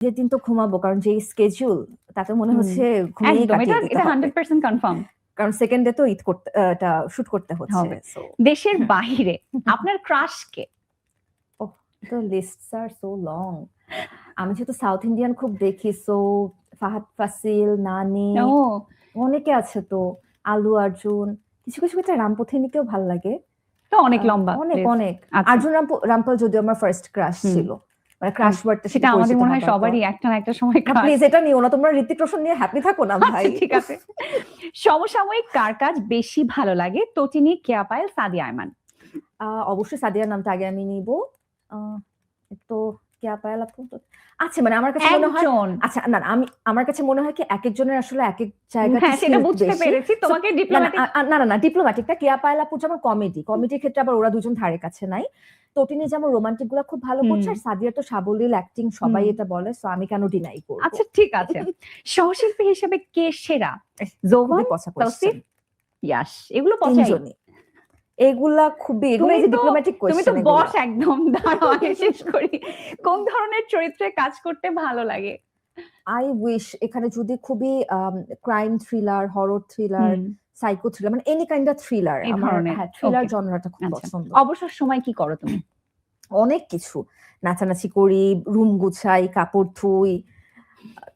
যেদিন তো ঘুমাবো, কারণ যে স্কেডিউল তাতে মনে হচ্ছে ঘুমিয়ে একদম কাটিয়ে দিতে এটা হবে। 100% কনফার্ম। কারণ সেকেন্ড ডে তো ঈদ করতে এটা শুট করতে হচ্ছে। হবে। দেশের বাহিরে আপনার ক্রাশ কে? Oh, the lists are so long. আমি যেহেতু সাউথ ইন্ডিয়ান খুব দেখি, সো ফাহাদ ফাসিল, নানি, ও অনেকে আছে তো, আলু অর্জুন, কিছু কিছু ক্ষেত্রে রামপথিনীকেও ভালো লাগে। তো অনেক লম্বা অনেক list। অনেক। আচ্ছা। অর্জুন রামপাল যদিও আমার ফার্স্ট ক্রাশ ছিল, মানে ক্রাশ ওয়ার্ডটা সেটা আমাদের মনে হয় সবারই একটা না একটা সময় ক্রাশ। প্লিজ এটা নিও না, তোমরা ঋতিক রোশন নিয়ে হ্যাপি থাকো না ভাই। আচ্ছা, ঠিক আছে। সমসাময়িক কার কাজ বেশি ভালো লাগে? তটিনী, কেয়া পায়েল, সাদিয়া আয়মান? অবশ্যই সাদিয়ার নামটা আগে আমি নিব। তো কেয়া পায়েল আপু তো আচ্ছা, মানে আমার কাছে মনে হয়, আচ্ছা না আমি আমার কাছে মনে হয় কি এক একজনের আসলে এক এক জায়গাতে হ্যাঁ সেটা বুঝতে পেরেছি। তোমাকে ডিপ্লোম্যাটিক না ডিপ্লোম্যাটিকটা কেয়া পায়েল আপু যেমন কমেডির ক্ষেত্রে আবার ওরা দুজন ধারে কাছে নাই। তটিনী যেমন রোমান্টিক গুলা খুব ভালো করছে, আর সাদিয়া তো সাবলীল অ্যাক্টিং সবাই এটা বলে, সো আমি কেন ডিনাই করব। আচ্ছা ঠিক আছে। সহশিল্পী হিসেবে কে সেরা? জোবান, তৌসিফ, ইয়াশ? এগুলো পছাই। এগুলা খুবই, এগুলো এই যে ডিপ্লোম্যাটিক কোশ্চেন। তুমি তো বস একদম। দাঁড়াও আগে শেষ করি। কোন ধরনের চরিত্রে কাজ করতে ভালো লাগে? আই উইশ এখানে যদি খুবই crime thriller, horror thriller, psycho thriller, মানে এনি কাইন্ড অফ থ্রিলার, আমার থ্রিলার জনরাটা খুব পছন্দ। অবসর সময় কি করো তুমি? অনেক কিছু, নাচানাচি করি, রুম গুছাই, কাপড় ধুই,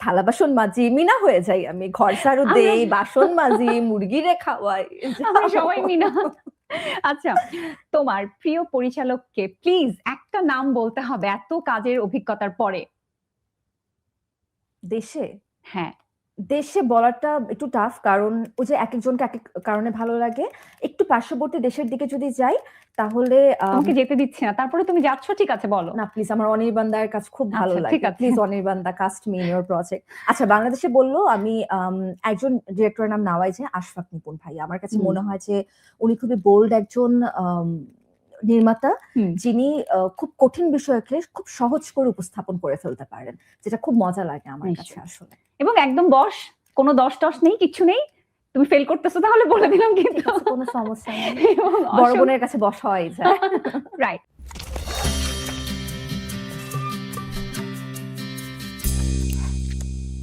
থালা বাসন মাজি, মিনা হয়ে যাই আমি, ঘর ঝাড়ু দেই, বাসন মাজি, মুরগিরে খাওয়াই, সবাই মিনা। আচ্ছা, তোমার প্রিয় পরিচালককে প্লিজ একটা নাম বলতে হবে এত কাজের অভিজ্ঞতার পরে। দেশে? হ্যাঁ, দেশে বলাটা একটু টাফ, কারণ ওই যে এক একজনকে এক এক কারণে ভালো লাগে। একটু পার্শ্ববর্তী দেশের দিকে যদি যাই তাহলে তোমাকে যেতে দিচ্ছি না, তারপরে তুমি যাচ্ছ, ঠিক আছে বলো না প্লিজ। আমার অনির্বাণদার কাজ খুব ভালো লাগে, ঠিক আছে প্লিজ অনির্বাণদা, cast me in your project. আচ্ছা, বাংলাদেশে বললো আমি একজন ডিরেক্টরের নাম নেওয়াই যে আশফাক নিপুণ ভাই। আমার কাছে মনে হয় যে উনি খুবই বোল্ড একজন নির্মাতা, যিনি খুব কঠিন বিষয়কে খুব সহজ করে উপস্থাপন করে ফেলতে পারেন, যেটা খুব মজা লাগে আমার কাছে আসলে। এবং একদম বস, কোনো দশ টস নেই, কিচ্ছু নেই। তুমি ফেল করতেছো তাহলে বলে দিলাম, কিন্তু কোনো সমস্যা নেই, বড় বোনের কাছে বসা হয় যায়। রাইট।